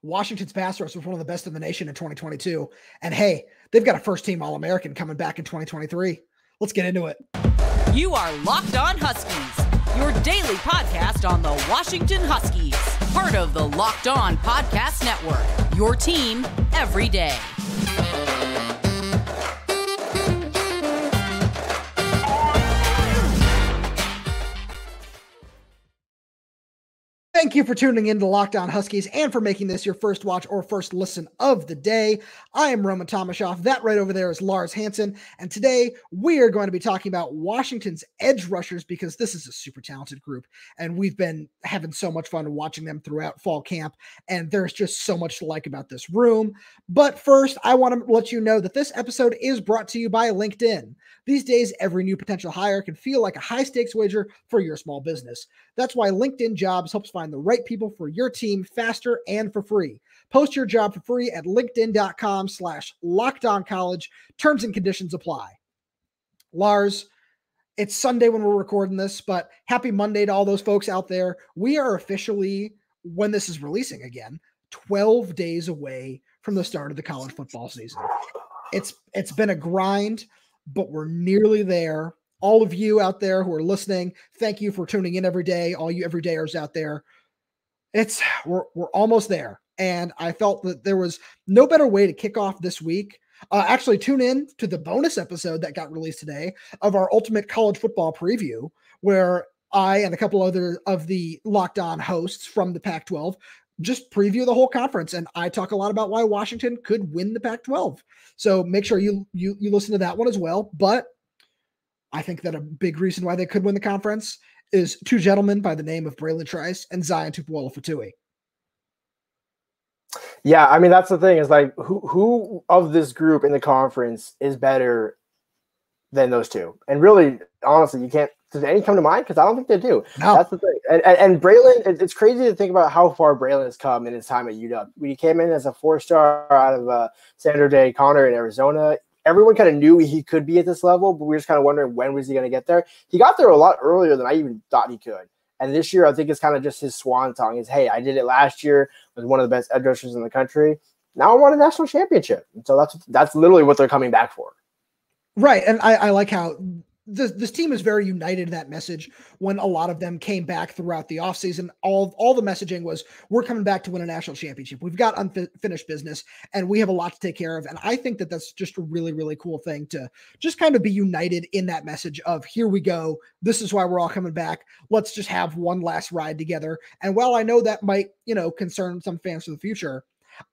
Washington's pass rush was one of the best in the nation in 2022. And hey, they've got a first-team All-American coming back in 2023. Let's get into it. You are Locked On Huskies, your daily podcast on the Washington Huskies, part of the Locked On Podcast Network, your team every day. Thank you for tuning in to Locked On Huskies and for making this your first watch or first listen of the day. I am Roman Tomashoff. That right over there is Lars Hanson. And today we are going to be talking about Washington's edge rushers because this is a super talented group. And we've been having so much fun watching them throughout fall camp. And there's just so much to like about this room. But first, I want to let you know that this episode is brought to you by LinkedIn. These days, every new potential hire can feel like a high-stakes wager for your small business. That's why LinkedIn Jobs helps find the right people for your team faster and for free. Post your job for free at linkedin.com/lockedoncollege. Terms and conditions apply. Lars, it's Sunday when we're recording this, but happy Monday to all those folks out there. We are officially, when this is releasing again, 12 days away from the start of the college football season. It's been a grind, but we're nearly there. All of you out there who are listening, thank you for tuning in every day. All you everydayers out there, we're almost there. And I felt that there was no better way to kick off this week. Actually, tune in to the bonus episode that got released today of our ultimate college football preview, where I and a couple other of the Locked On hosts from the Pac-12 just preview the whole conference. And I talk a lot about why Washington could win the Pac-12. So make sure you listen to that one as well. But I think that a big reason why they could win the conference is two gentlemen by the name of Bralen Trice and Tupuola-Fetui. Yeah, I mean, that's the thing is like who of this group in the conference is better than those two? And really, honestly, you can't. Does any come to mind? Because I don't think they do. No. That's the thing. And Bralen, it's crazy to think about how far Bralen has come in his time at UW. When he came in as a 4-star out of Sandra Day Connor in Arizona, everyone kind of knew he could be at this level, but we were just kind of wondering when was he going to get there. He got there a lot earlier than I even thought he could. And this year, I think it's kind of just his swan song is, hey, I did it last yeyear, was one of the best edge rushers in the country. Now I want a national championship. And so that's literally what they're coming back for. Right. And I like how this team is very united in that message. When a lot of them came back throughout the offseason, all the messaging was, we're coming back to win a national championship. We've got unfinished business and we have a lot to take care of. And I think that that's just a really, really cool thing to just kind of be united in that message of, here we go. This is why we're all coming back. Let's just have one last ride together. And while I know that might, concern some fans for the future,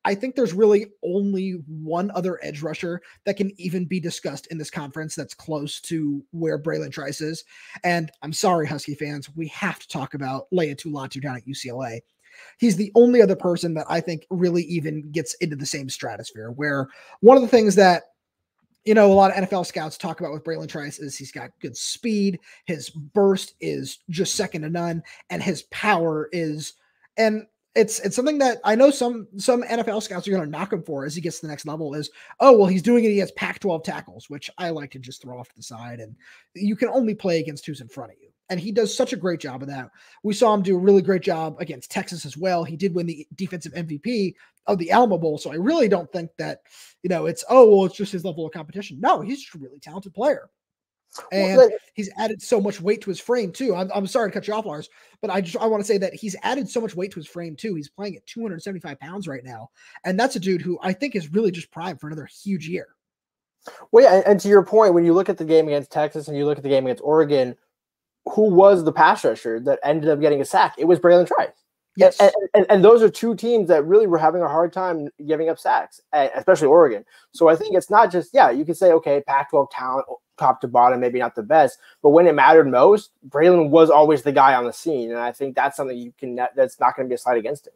I think there's really only one other edge rusher that can even be discussed in this conference that's close to where Bralen Trice is. And I'm sorry, Husky fans, we have to talk about Tupuola-Fetui down at UCLA. He's the only other person that I think really even gets into the same stratosphere, where one of the things that a lot of NFL scouts talk about with Bralen Trice is he's got good speed. His burst is just second to none. And his power is, and it's something that I know some NFL scouts are going to knock him for as he gets to the next level is, oh, well, he's doing it against Pac-12 tackles, which I like to just throw off to the side. And you can only play against who's in front of you. And he does such a great job of that. We saw him do a really great job against Texas as well. He did win the defensive MVP of the Alamo Bowl. So I really don't think that, it's just his level of competition. No, he's just a really talented player. And he's added so much weight to his frame too. I'm sorry to cut you off, Lars, but I want to say that he's added so much weight to his frame too. He's playing at 275 pounds right now. And that's a dude who I think is really just primed for another huge year. Well, yeah, and to your point, when you look at the game against Texas and you look at the game against Oregon, who was the pass rusher that ended up getting a sack? It was Bralen Trice. Yes. And those are two teams that really were having a hard time giving up sacks, especially Oregon. So I think it's not just, you can say, okay, Pac-12 talent, top to bottom, maybe not the best, but when it mattered most, Bralen was always the guy on the scene. And I think that's something that's not going to be a slight against him.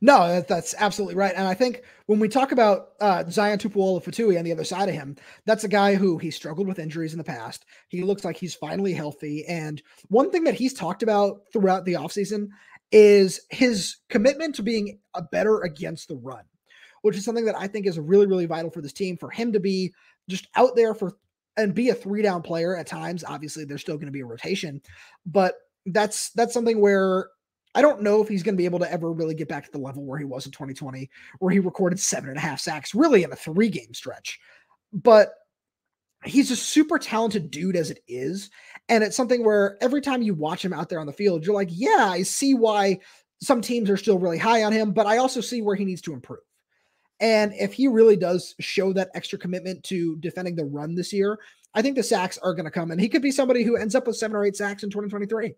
No, that's absolutely right. And I think when we talk about Tupuola-Fetui on the other side of him, that's a guy who he struggled with injuries in the past. He looks like he's finally healthy. And one thing that he's talked about throughout the offseason is his commitment to being a better against the run, which is something that I think is really, really vital for this team, for him to be just out there and be a 3-down player at times. Obviously, there's still going to be a rotation, but that's something where I don't know if he's going to be able to ever really get back to the level where he was in 2020, where he recorded 7.5 sacks, really in a 3-game stretch. But he's a super talented dude as it is. And it's something where every time you watch him out there on the field, you're like, yeah, I see why some teams are still really high on him, but I also see where he needs to improve. And if he really does show that extra commitment to defending the run this year, I think the sacks are going to come. And he could be somebody who ends up with 7 or 8 sacks in 2023.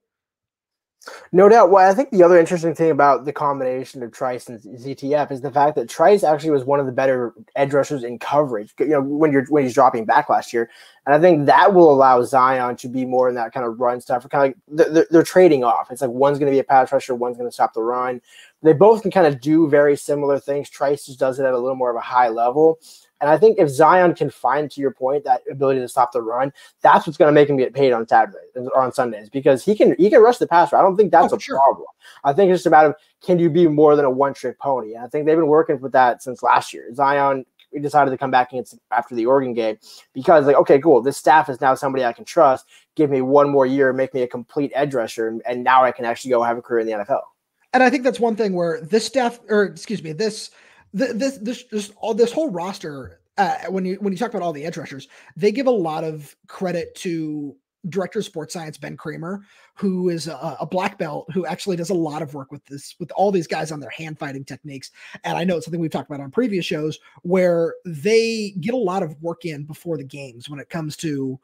No doubt. Well, I think the other interesting thing about the combination of Trice and ZTF is the fact that Trice actually was one of the better edge rushers in coverage, when he's dropping back last year. And I think that will allow Zion to be more in that kind of run stuff. Kind of like they're trading off. It's like one's going to be a pass rusher, one's going to stop the run. They both can kind of do very similar things. Trice just does it at a little more of a high level. And I think if Zion can find, to your point, that ability to stop the run, that's what's going to make him get paid on Saturdays or on Sundays, because he can rush the passer. I don't think that's a problem. I think it's just a matter of, can you be more than a one-trick pony? And I think they've been working with that since last year. Zion, we decided to come back after the Oregon game because, like, okay, cool, this staff is now somebody I can trust. Give me one more year, make me a complete edge rusher, and now I can actually go have a career in the NFL. And I think that's one thing where this staff, or excuse me, this whole roster, when you talk about all the edge rushers, they give a lot of credit to director of sports science Ben Kramer, who is a black belt who actually does a lot of work with all these guys on their hand fighting techniques. And I know it's something we've talked about on previous shows where they get a lot of work in before the games when it comes to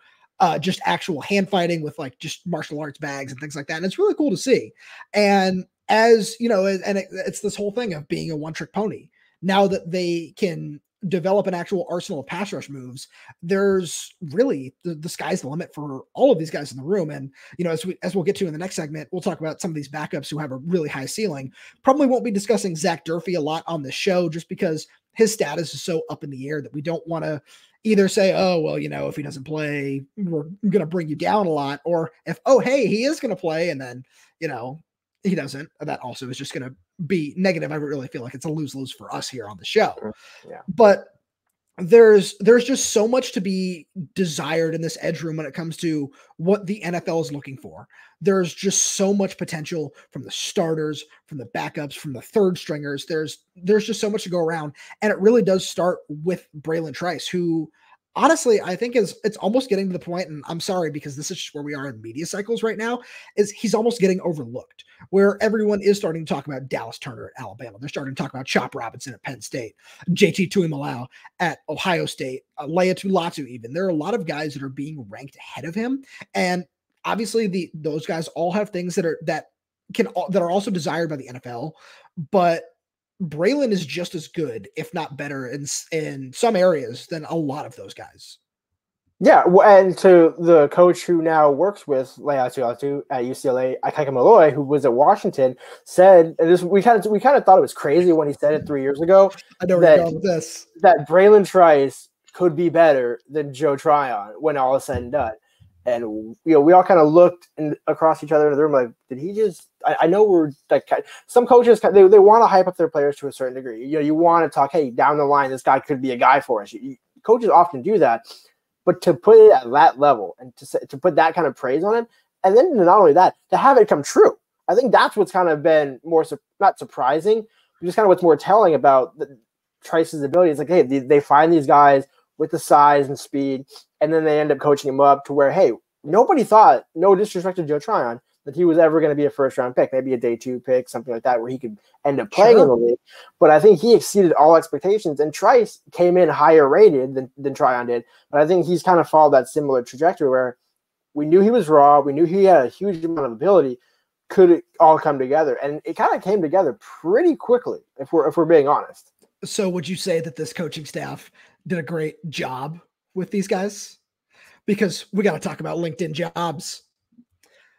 just actual hand fighting with like just martial arts bags and things like that. And it's really cool to see. And as you know, and it's this whole thing of being a one-trick pony. Now that they can develop an actual arsenal of pass rush moves, there's really the sky's the limit for all of these guys in the room. And, you know, as we'll get to in the next segment, we'll talk about some of these backups who have a really high ceiling. Probably won't be discussing Zach Durfee a lot on the show just because his status is so up in the air that we don't want to either say, oh, well, you know, if he doesn't play, we're going to bring you down a lot. Or if, oh, hey, he is going to play. And then, you know, he doesn't. That also is just going to be negative. I really feel like it's a lose-lose for us here on the show. Yeah. But there's just so much to be desired in this edge room when it comes to what the NFL is looking for. There's just so much potential from the starters, from the backups, from the third stringers. There's just so much to go around. And it really does start with Bralen Trice, who honestly, I think it's almost getting to the point, and I'm sorry because this is just where we are in media cycles right now, is he's almost getting overlooked, where everyone is starting to talk about Dallas Turner at Alabama. They're starting to talk about Chop Robinson at Penn State, JT Tuimoloau at Ohio State, Leia Tulatu even. There are a lot of guys that are being ranked ahead of him. And obviously those guys all have things that are also desired by the NFL, but Bralen is just as good, if not better, in some areas than a lot of those guys. Yeah, and to the coach who now works with Leia Tulatu at UCLA, Akaika Malloy, who was at Washington, said, and this, we kind of thought it was crazy when he said it 3 years ago. I know where you're going with this. That Bralen Trice could be better than Joe Tryon when all is said and done. And, you know, we all kind of looked across each other in the room like, did he just – I know we're like – some coaches, they want to hype up their players to a certain degree. You know, you want to talk, hey, down the line, this guy could be a guy for us. Coaches often do that. But to put it at that level and to put that kind of praise on him, and then not only that, to have it come true, I think that's what's kind of been more not surprising, but just kind of what's more telling about Trice's ability. It's like, hey, they find these guys with the size and speed, and then they end up coaching him up to where, hey, nobody thought, no disrespect to Joe Tryon, that he was ever going to be a first-round pick, maybe a day 2 pick, something like that, where he could end up playing in the league. But I think he exceeded all expectations, and Trice came in higher rated than Tryon did. But I think he's kind of followed that similar trajectory where we knew he was raw, we knew he had a huge amount of ability. Could it all come together? And it kind of came together pretty quickly, if we're being honest. So would you say that this coaching staff did a great job with these guys? Because we got to talk about LinkedIn jobs.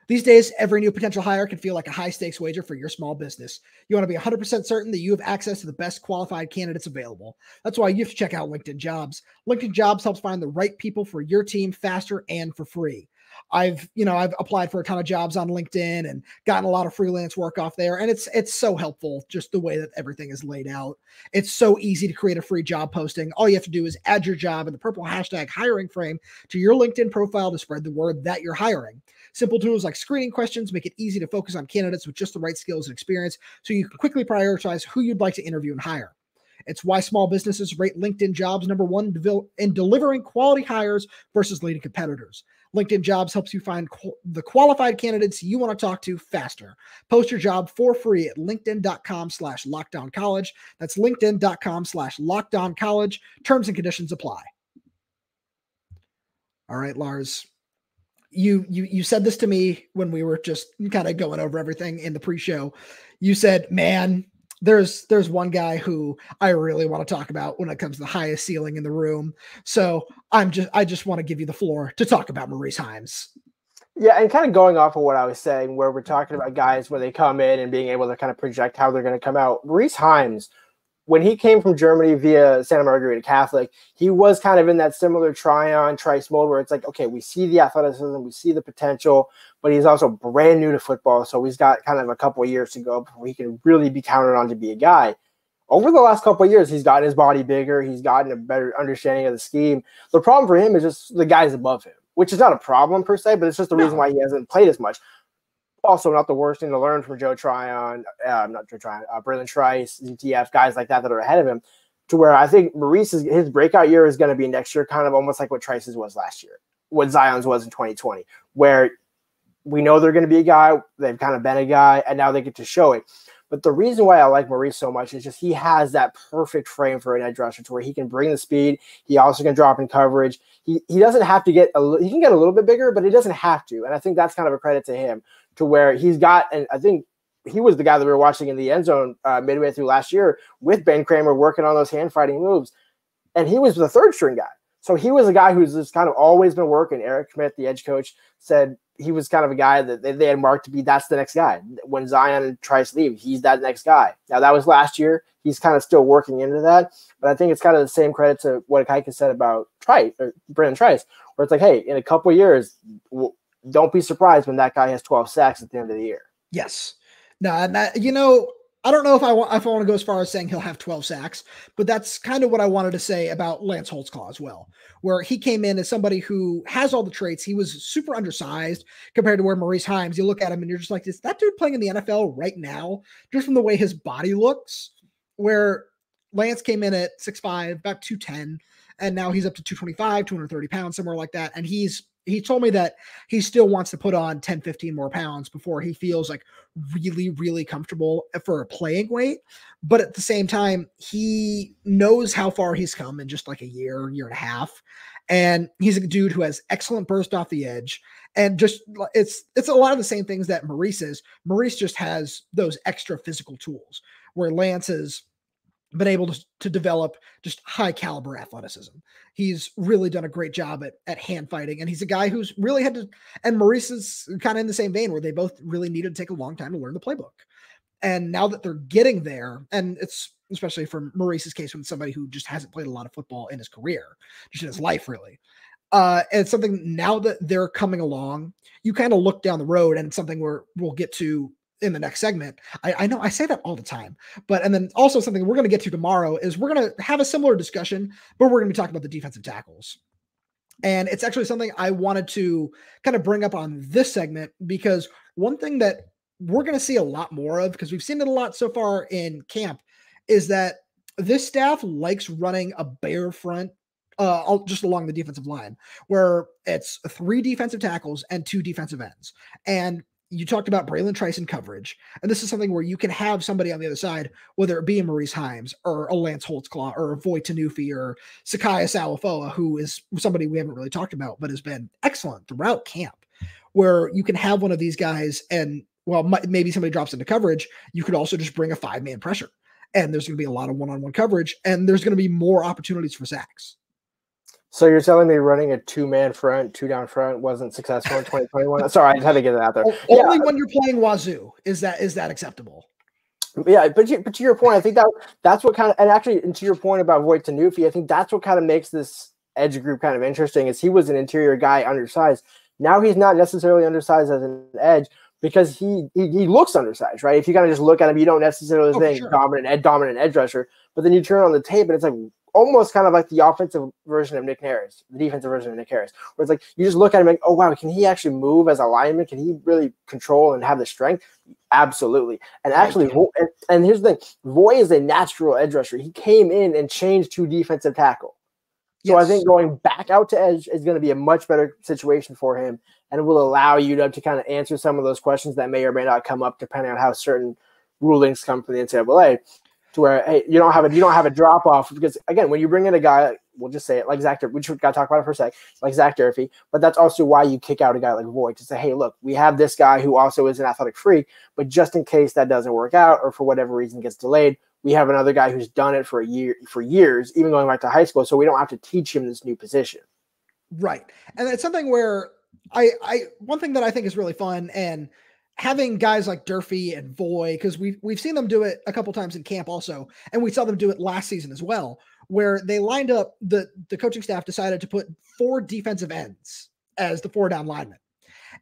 These days, every new potential hire can feel like a high-stakes wager for your small business. You want to be 100% certain that you have access to the best qualified candidates available. That's why you have to check out LinkedIn Jobs. LinkedIn Jobs helps find the right people for your team faster and for free. I've applied for a ton of jobs on LinkedIn and gotten a lot of freelance work off there. And it's so helpful, just the way that everything is laid out. It's so easy to create a free job posting. All you have to do is add your job and the purple hashtag hiring frame to your LinkedIn profile to spread the word that you're hiring. Simple tools like screening questions make it easy to focus on candidates with just the right skills and experience, so you can quickly prioritize who you'd like to interview and hire. It's why small businesses rate LinkedIn Jobs #1 in delivering quality hires versus leading competitors. LinkedIn Jobs helps you find the qualified candidates you want to talk to faster. Post your job for free at linkedin.com/lockdowncollege. That's linkedin.com/lockdowncollege. Terms and conditions apply. All right, Lars, you said this to me when we were just kind of going over everything in the pre-show. You said, man, there's one guy who I really want to talk about when it comes to the highest ceiling in the room. So I just want to give you the floor to talk about Maurice Heims. Yeah, and kind of going off of what I was saying, where we're talking about guys when they come in and being able to kind of project how they're going to come out. Maurice Heims, when he came from Germany via Santa Margarita Catholic, he was kind of in that similar Trice mold where it's like, okay, we see the athleticism, we see the potential, but he's also brand new to football, so he's got kind of a couple of years to go before he can really be counted on to be a guy. Over the last couple of years, he's gotten his body bigger, he's gotten a better understanding of the scheme. The problem for him is just the guys above him, which is not a problem per se, but it's just the reason why he hasn't played as much. Also, not the worst thing to learn from Bralen Trice, ZTF, guys like that are ahead of him, to where I think his breakout year is going to be next year, kind of almost like what Trice's was last year, what Zion's was in 2020, where we know they're going to be a guy, they've kind of been a guy, and now they get to show it. But the reason why I like Maurice so much is just he has that perfect frame for an edge rusher to where he can bring the speed. He also can drop in coverage. He doesn't have to he can get a little bit bigger, but he doesn't have to. And I think that's kind of a credit to him, to where he's got, and I think he was the guy that we were watching in the end zone midway through last year with Ben Kramer working on those hand fighting moves. And he was the third string guy. So he was a guy who's just kind of always been working. Eric Schmidt, the edge coach, said he was kind of a guy that they had marked to be, that's the next guy. When Zion and Trice leave, he's that next guy. Now, that was last year. He's kind of still working into that. But I think it's kind of the same credit to what Heike said about Bralen Trice, where it's like, hey, in a couple of years, don't be surprised when that guy has 12 sacks at the end of the year. Yes. No, and that, I don't know if I want to go as far as saying he'll have 12 sacks, but that's kind of what I wanted to say about Lance Holtzclaw as well, where he came in as somebody who has all the traits. He was super undersized compared to where Maurice Heims, you look at him and you're just like, is that dude playing in the NFL right now? Just from the way his body looks, where Lance came in at 6'5", about 210, and now he's up to 225, 230 pounds, somewhere like that. And he told me that he still wants to put on 10, 15 more pounds before he feels like really, really comfortable for a playing weight. But at the same time, he knows how far he's come in just like a year and a half. And he's a dude who has excellent burst off the edge. And just it's a lot of the same things that Maurice is. Maurice just has those extra physical tools, where Lance has been able to develop just high caliber athleticism. He's really done a great job at hand fighting. And he's a guy who's really had to, and Maurice is kind of in the same vein, where they both really needed to take a long time to learn the playbook. And now that they're getting there, and it's especially for Maurice's case, when somebody who just hasn't played a lot of football in his career, just in his life, really. And it's something now that they're coming along, you kind of look down the road, and it's something we'll get to in the next segment. I know I say that all the time, and then also something we're going to get to tomorrow is we're going to have a similar discussion, but we're going to be talking about the defensive tackles. And it's actually something I wanted to kind of bring up on this segment, because one thing that we're going to see a lot more of, because we've seen it a lot so far in camp, is that this staff likes running a bare front just along the defensive line, where it's 3 defensive tackles and 2 defensive ends. And you talked about Bralen Trice in coverage, and this is something where you can have somebody on the other side, whether it be a Maurice Heims or a Lance Holtzclaw or a Voit Tanufi or Sakai Salafoa, who is somebody we haven't really talked about, but has been excellent throughout camp, where you can have one of these guys, and maybe somebody drops into coverage, you could also just bring a 5-man pressure, and there's going to be a lot of one-on-one coverage, and there's going to be more opportunities for sacks. So you're telling me running a 2-man front, 2-down front wasn't successful in 2021? Sorry, I just had to get it out there. Only when you're playing Wazoo is that acceptable. Yeah, but to your point, I think that's what kind of, and actually, and to your point about Voit Tanufi, I think that's what kind of makes this edge group kind of interesting, is he was an interior guy, undersized. Now he's not necessarily undersized as an edge, because he looks undersized, right? If you kind of just look at him, you don't necessarily think dominant edge rusher, but then you turn on the tape and it's like, almost kind of like the offensive version of Nick Harris, the defensive version of Nick Harris, where it's like you just look at him like, oh wow, can he actually move as a lineman? Can he really control and have the strength? Absolutely. And actually, and here's the thing, Voy is a natural edge rusher. He came in and changed to defensive tackle. So I think going back out to edge is going to be a much better situation for him, and will allow you to kind of answer some of those questions that may or may not come up depending on how certain rulings come from the NCAA. To where, hey, you don't have a drop off, because again, when you bring in a guy, we'll just say it like Zach Durfee, which we got to talk about it for a sec, like Zach Durfee, but that's also why you kick out a guy like Voy, to say, hey, look, we have this guy who also is an athletic freak, but just in case that doesn't work out or for whatever reason gets delayed, we have another guy who's done it for years, even going back to high school, so we don't have to teach him this new position. Right, and it's something where one thing that I think is really fun, and having guys like Durfee and Voy, because we've seen them do it a couple times in camp also, and we saw them do it last season as well, where they lined up, the coaching staff decided to put 4 defensive ends as the 4 down linemen.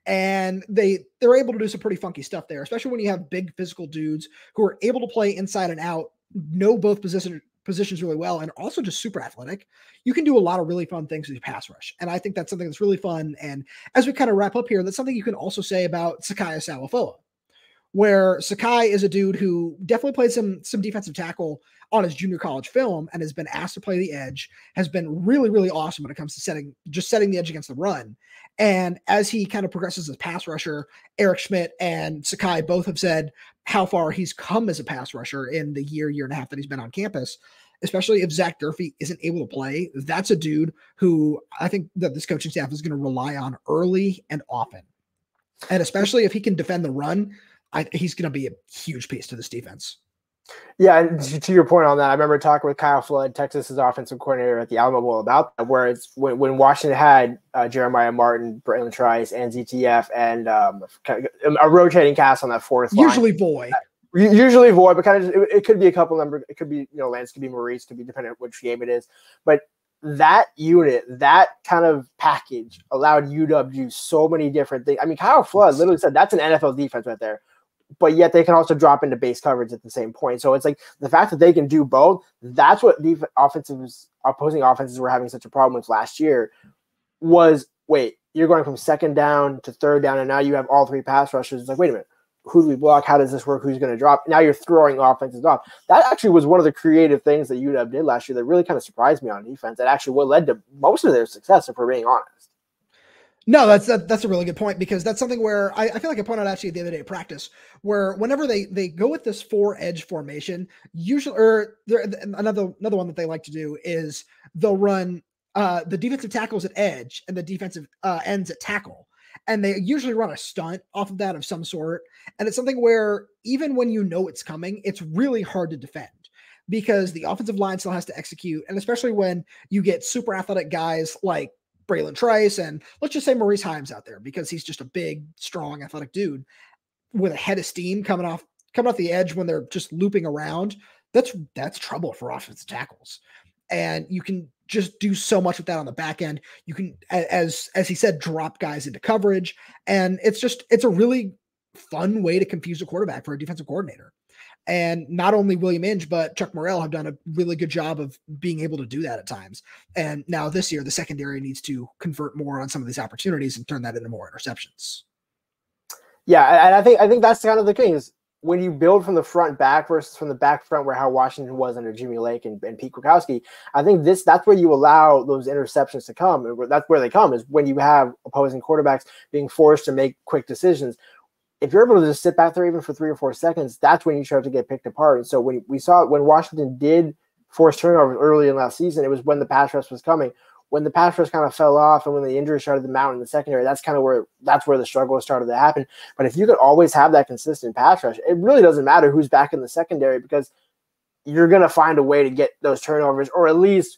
And they're able to do some pretty funky stuff there, especially when you have big physical dudes who are able to play inside and out, know both positions really well, and also just super athletic. You can do a lot of really fun things with your pass rush. And I think that's something that's really fun. And as we kind of wrap up here, that's something you can also say about Sakai Salafoa, where Sakai is a dude who definitely played some defensive tackle on his junior college film and has been asked to play the edge, has been really, really awesome when it comes to setting the edge against the run. And as he kind of progresses as a pass rusher, Eric Schmidt and Sakai both have said how far he's come as a pass rusher in the year and a half that he's been on campus, especially if Zach Durfee isn't able to play. That's a dude who I think that this coaching staff is going to rely on early and often. And especially if he can defend the run, he's going to be a huge piece to this defense. Yeah, and to your point on that, I remember talking with Kyle Flood, Texas's offensive coordinator at the Alamo Bowl, about that, where it's when Washington had Jeremiah Martin, Bralen Trice, and ZTF, and a rotating cast on that fourth line. Usually Voy, but kind of it could be a couple number. It could be Lance, could be Maurice, could be depending on which game it is. But that unit, that kind of package, allowed UW to do so many different things. I mean, Kyle Flood literally said that's an NFL defense right there. But yet they can also drop into base coverage at the same point. So it's like the fact that they can do both, that's what opposing offenses were having such a problem with last year was, wait, you're going from second down to third down, and now you have all 3 pass rushers. It's like, wait a minute, who do we block? How does this work? Who's going to drop? Now you're throwing offenses off. That actually was one of the creative things that UW did last year that really kind of surprised me on defense. That actually what led to most of their success, if we're being honest. No, that's a really good point, because that's something where I feel like I pointed out actually the other day at practice, where whenever they go with this 4 edge formation, usually, or another one that they like to do is they'll run the defensive tackles at edge and the defensive ends at tackle. And they usually run a stunt off of that of some sort. And it's something where even when you know it's coming, it's really hard to defend, because the offensive line still has to execute. And especially when you get super athletic guys like Bralen Trice, and let's just say Maurice Heims out there, because he's just a big, strong, athletic dude with a head of steam coming off the edge when they're just looping around. That's trouble for offensive tackles. And you can just do so much with that on the back end. You can, as he said, drop guys into coverage. And it's a really fun way to confuse a quarterback for a defensive coordinator. And not only William Inge, but Chuck Morrell have done a really good job of being able to do that at times. And now this year, the secondary needs to convert more on some of these opportunities and turn that into more interceptions. Yeah, and I think that's kind of the thing, is when you build from the front back versus from the back front, where how Washington was under Jimmy Lake and Pete Kwiatkowski, I think that's where you allow those interceptions to come. And that's where they come, is when you have opposing quarterbacks being forced to make quick decisions. If you're able to just sit back there even for 3 or 4 seconds, that's when you start to get picked apart. And so when Washington did force turnovers early in last season, it was when the pass rush was coming. When the pass rush kind of fell off and when the injuries started to mount in the secondary, that's where the struggle started to happen. But if you could always have that consistent pass rush, it really doesn't matter who's back in the secondary, because you're going to find a way to get those turnovers, or at least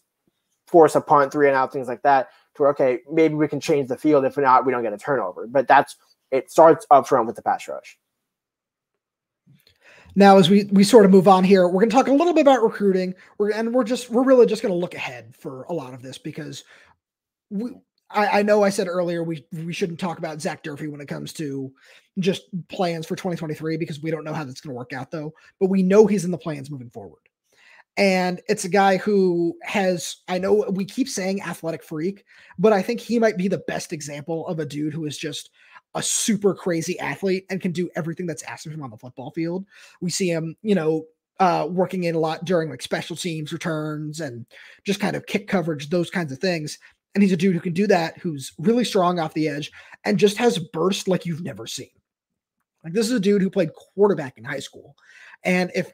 force a punt, 3 and out, things like that, to where, okay, maybe we can change the field. If not, we don't get a turnover. But it starts up front with the pass rush. Now, as we sort of move on here, we're going to talk a little bit about recruiting. We're really just going to look ahead for a lot of this, because I know I said earlier we shouldn't talk about Zach Durfee when it comes to just plans for 2023, because we don't know how that's going to work out, though. But we know he's in the plans moving forward. And it's a guy who has, I know we keep saying athletic freak, but I think he might be the best example of a dude who is just a super crazy athlete and can do everything that's asked of him on the football field. We see him, working in a lot during like special teams returns and just kind of kick coverage, those kinds of things. And he's a dude who can do that, who's really strong off the edge and just has burst like you've never seen. Like this is a dude who played quarterback in high school. And if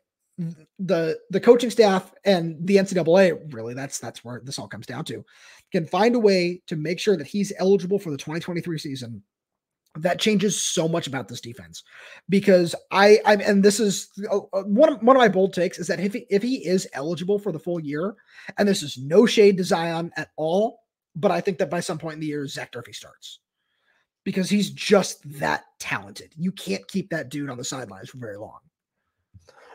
the coaching staff and the NCAA, really, that's where this all comes down to, can find a way to make sure that he's eligible for the 2023 season, that changes so much about this defense. Because and this is one of my bold takes, is that if he is eligible for the full year, and this is no shade to Zion at all, but I think that by some point in the year, Zach Durfee starts. Because he's just that talented. You can't keep that dude on the sidelines for very long.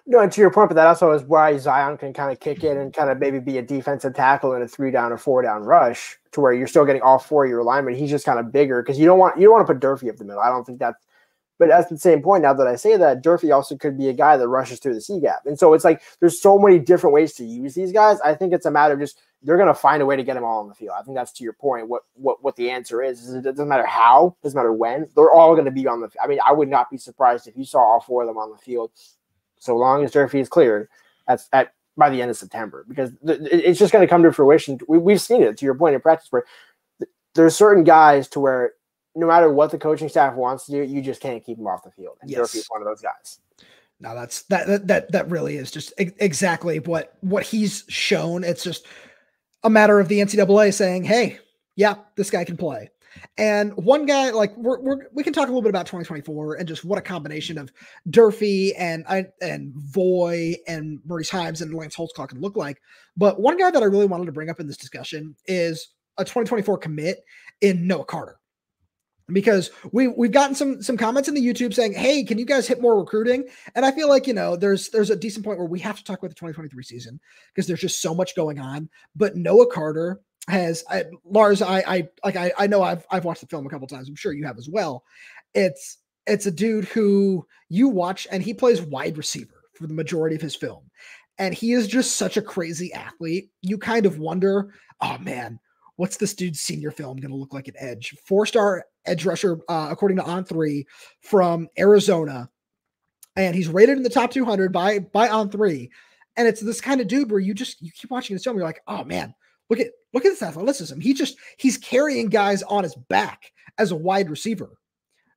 No, and to your point, but that also is why Zion can kind of kick in and kind of maybe be a defensive tackle in a 3-down or 4-down rush, to where you're still getting all four of your linemen. He's just kind of bigger because you don't want to put Durfee up the middle. I don't think that's. But at the same point, now that I say that, Durfee also could be a guy that rushes through the C gap, and so it's like there's so many different ways to use these guys. I think it's a matter of just they're going to find a way to get them all on the field. I think that's to your point. What the answer is it doesn't matter how, it doesn't matter when. They're all going to be on the. I mean, I would not be surprised if you saw all four of them on the field, so long as Durfee is cleared by the end of September, because it's just going to come to fruition. We've seen it, to your point, in practice, where there's certain guys to where no matter what the coaching staff wants to do, you just can't keep them off the field. And Durfee is one of those guys. No, that really is just exactly what he's shown. It's just a matter of the NCAA saying, hey, yeah, this guy can play. And one guy, like we can talk a little bit about 2024 and just what a combination of Durfee and Voy and Maurice Heims and Lance Holtzclaw can look like. But one guy that I really wanted to bring up in this discussion is a 2024 commit in Noah Carter. Because we've gotten some comments in the YouTube saying, hey, can you guys hit more recruiting? And I feel like, there's a decent point where we have to talk about the 2023 season because there's just so much going on. But Noah Carter has Lars, I know I've watched the film a couple times. I'm sure you have as well. It's a dude who you watch and he plays wide receiver for the majority of his film. And he is just such a crazy athlete. You kind of wonder, oh man, what's this dude's senior film going to look like at edge? 4-star edge rusher, according to On3 from Arizona. And he's rated in the top 200 by On3. And it's this kind of dude where you keep watching his film. You're like, oh man, look at this athleticism. He's carrying guys on his back as a wide receiver.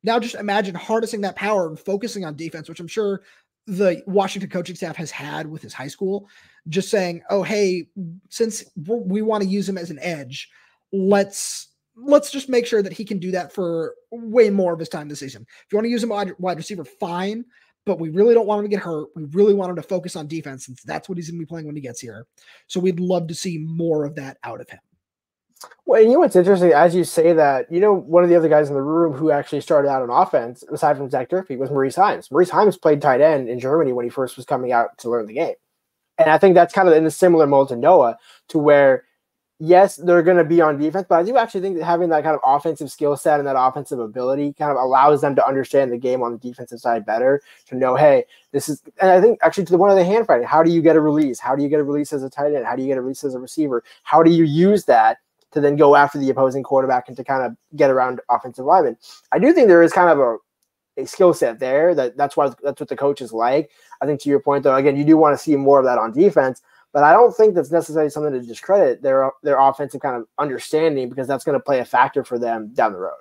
Now just imagine harnessing that power and focusing on defense, which I'm sure the Washington coaching staff has had with his high school, just saying, oh, hey, since we want to use him as an edge, let's just make sure that he can do that for way more of his time this season. If you want to use him wide receiver, fine, but we really don't want him to get hurt. We really want him to focus on defense since that's what he's going to be playing when he gets here. So we'd love to see more of that out of him. Well, you know what's interesting, as you say that, one of the other guys in the room who actually started out on offense, aside from Zach Durfee, was Maurice Heims. Maurice Heims played tight end in Germany when he first was coming out to learn the game. And I think that's kind of in a similar mold to Noah, to where, yes, they're going to be on defense, but I do actually think that having that kind of offensive skill set and that offensive ability kind of allows them to understand the game on the defensive side better, to know, hey, this is, and I think actually to the one of the hand fighting, how do you get a release? How do you get a release as a tight end? How do you get a release as a receiver? How do you use that to then go after the opposing quarterback and to kind of get around offensive linemen? I do think there is kind of a skill set there that's what the coaches like. I think to your point, though, again, you do want to see more of that on defense, but I don't think that's necessarily something to discredit their offensive kind of understanding, because that's going to play a factor for them down the road.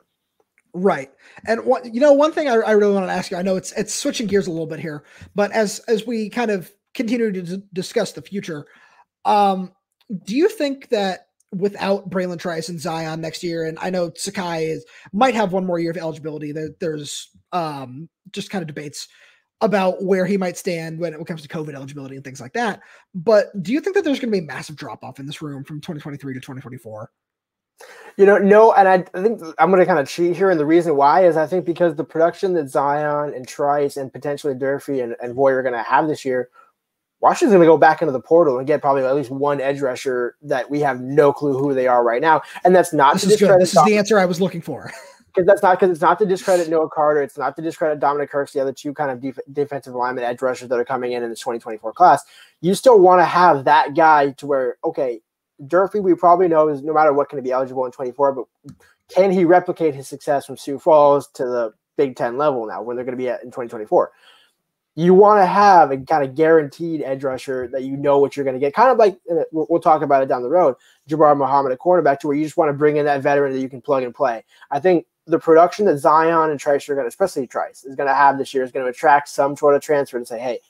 Right. And one thing I really want to ask you, I know it's switching gears a little bit here, but as we kind of continue to discuss the future, do you think that without Bralen, Trice, and Zion next year, and I know Sakai might have one more year of eligibility, there's just kind of debates about where he might stand when it comes to COVID eligibility and things like that. But do you think that there's going to be a massive drop-off in this room from 2023 to 2024? No, and I think I'm going to kind of cheat here, and the reason why is I think because the production that Zion and Trice and potentially Durfee and Voy are going to have this year, Washington's going to go back into the portal and get probably at least one edge rusher that we have no clue who they are right now. And that's not this is good. This is the answer I was looking for. because it's not to discredit Noah Carter. It's not to discredit Dominic Kirks, the other two kind of defensive lineman edge rushers that are coming in this 2024 class. You still want to have that guy to where, okay, Durfee, we probably know is no matter what going to be eligible in 24, but can he replicate his success from Sioux Falls to the Big Ten level now when they're going to be in 2024? You want to have a kind of guaranteed edge rusher that you know what you're going to get. Kind of like, we'll talk about it down the road, Jabbar Muhammad, a cornerback, to where you just want to bring in that veteran that you can plug and play. I think the production that Zion and Trice are going to, especially Trice, is going to have this year is going to attract some sort of transfer to say, hey,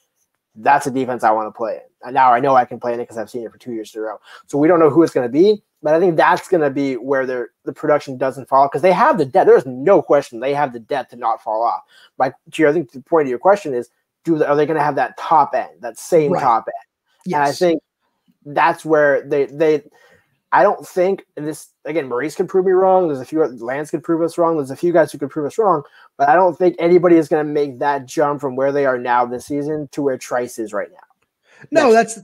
that's a defense I want to play in. And now I know I can play in it because I've seen it for 2 years in a row. So we don't know who it's going to be, but I think that's going to be where the production doesn't fall, because they have the depth. There's no question they have the depth to not fall off. But I think the point of your question is, are they going to have that top end, that same top end? Yes. And I think that's where they I don't think, and this, again, Maurice could prove me wrong. There's a few, Lance could prove us wrong. There's a few guys who could prove us wrong, but I don't think anybody is going to make that jump from where they are now this season to where Trice is right now. No, that's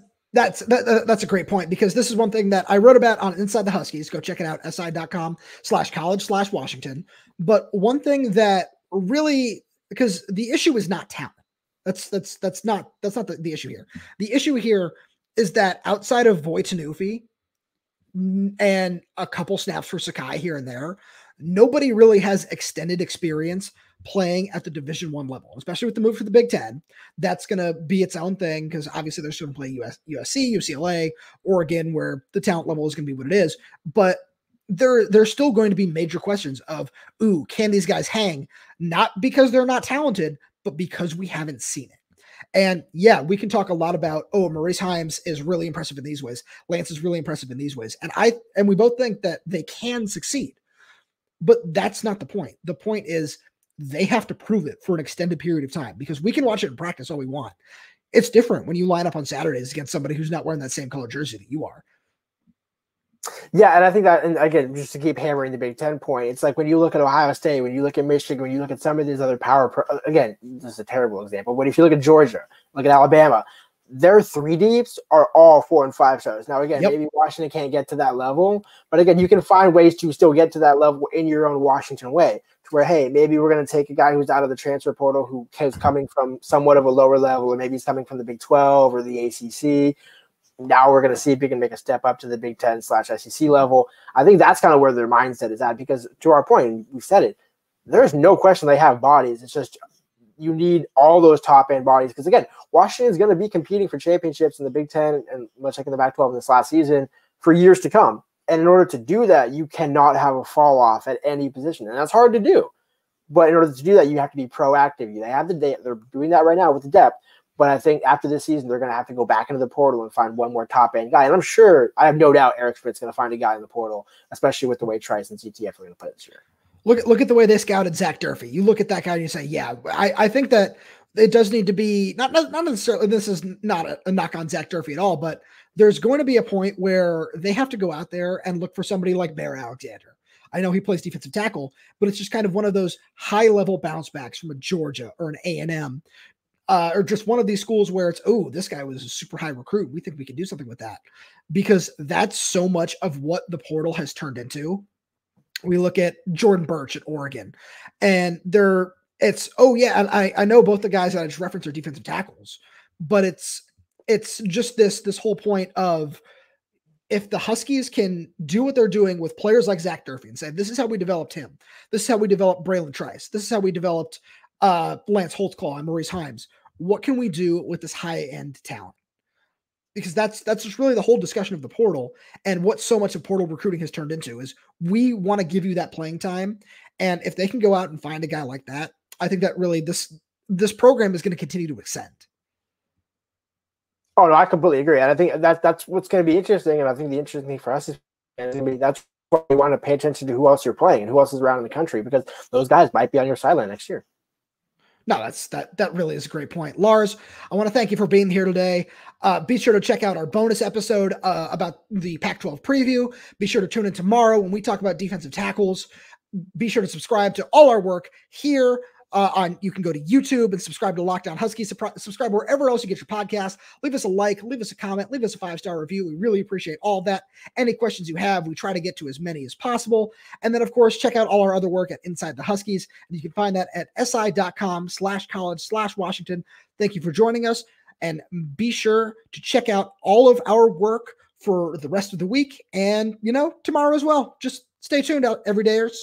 a great point, because this is one thing that I wrote about on Inside the Huskies. Go check it out, si.com/college/Washington. But one thing that really, because the issue is not talent. That's not the issue here. The issue here is that outside of Voitanufi and a couple snaps for Sakai here and there, nobody really has extended experience playing at the Division I level, especially with the move to the Big Ten. That's going to be its own thing, because obviously they're still going to play USC, UCLA, Oregon, where the talent level is going to be what it is. But there's still going to be major questions of, can these guys hang? Not because they're not talented, but because we haven't seen it. And yeah, we can talk a lot about, Maurice Heims is really impressive in these ways. Lance is really impressive in these ways. And we both think that they can succeed, but that's not the point. The point is they have to prove it for an extended period of time, because we can watch it in practice all we want. It's different when you line up on Saturdays against somebody who's not wearing that same color jersey that you are. Yeah, and I think that, and again, just to keep hammering the Big Ten point, it's like when you look at Ohio State, when you look at Michigan, when you look at some of these other again, this is a terrible example, but if you look at Georgia, look at Alabama, their 3 deeps are all 4 and 5 stars. Now, again, maybe Washington can't get to that level, but again, you can find ways to still get to that level in your own Washington way, to where, hey, maybe we're going to take a guy who's out of the transfer portal, who is coming from somewhat of a lower level, or maybe he's coming from the Big 12 or the ACC. Now we're going to see if we can make a step up to the Big 10/SEC level. I think that's kind of where their mindset is at, because to our point, we've said it, there's no question they have bodies. It's just you need all those top-end bodies, because, again, Washington is going to be competing for championships in the Big Ten, and much like in the Pac-12 in this last season, for years to come. And in order to do that, you cannot have a fall-off at any position, and that's hard to do. But in order to do that, you have to be proactive. They have they're doing that right now with the depth. But I think after this season, they're going to have to go back into the portal and find one more top-end guy. And I'm sure, I have no doubt, Eric Schmidt's going to find a guy in the portal, especially with the way Trice and CTF are going to play this year. Look at the way they scouted Zach Durfee. You look at that guy and you say, yeah, I think that it does need to be, not necessarily, this is not a knock on Zach Durfee at all, but there's going to be a point where they have to go out there and look for somebody like Bear Alexander. I know he plays defensive tackle, but it's just kind of one of those high-level bounce backs from a Georgia or an A&M. Or just one of these schools where it's, this guy was a super high recruit. We think we can do something with that, because that's so much of what the portal has turned into. We look at Jordan Birch at Oregon, and and I know both the guys that I just referenced are defensive tackles, but it's just this whole point of, if the Huskies can do what they're doing with players like Zach Durfee and say, this is how we developed him, this is how we developed Bralen Trice, this is how we developed Lance Holtzclaw and Maurice Heims, what can we do with this high-end talent? Because that's just really the whole discussion of the portal, and what so much of portal recruiting has turned into is, we want to give you that playing time. And if they can go out and find a guy like that, I think that really this program is going to continue to ascend. Oh, no, I completely agree. And I think that's what's going to be interesting. And I think the interesting thing for us is that's why we want to pay attention to who else you're playing and who else is around in the country, because those guys might be on your sideline next year. No, that really is a great point. Lars, I want to thank you for being here today. Be sure to check out our bonus episode about the Pac-12 preview. Be sure to tune in tomorrow when we talk about defensive tackles. Be sure to subscribe to all our work here You can go to YouTube and subscribe to Locked On Huskies. Subscribe wherever else you get your podcast. Leave us a like, leave us a comment, leave us a 5-star review. We really appreciate all of that. Any questions you have, we try to get to as many as possible. And then, of course, check out all our other work at Inside the Huskies. And you can find that at si.com/college/Washington. Thank you for joining us. And be sure to check out all of our work for the rest of the week and, tomorrow as well. Just stay tuned out, everydayers.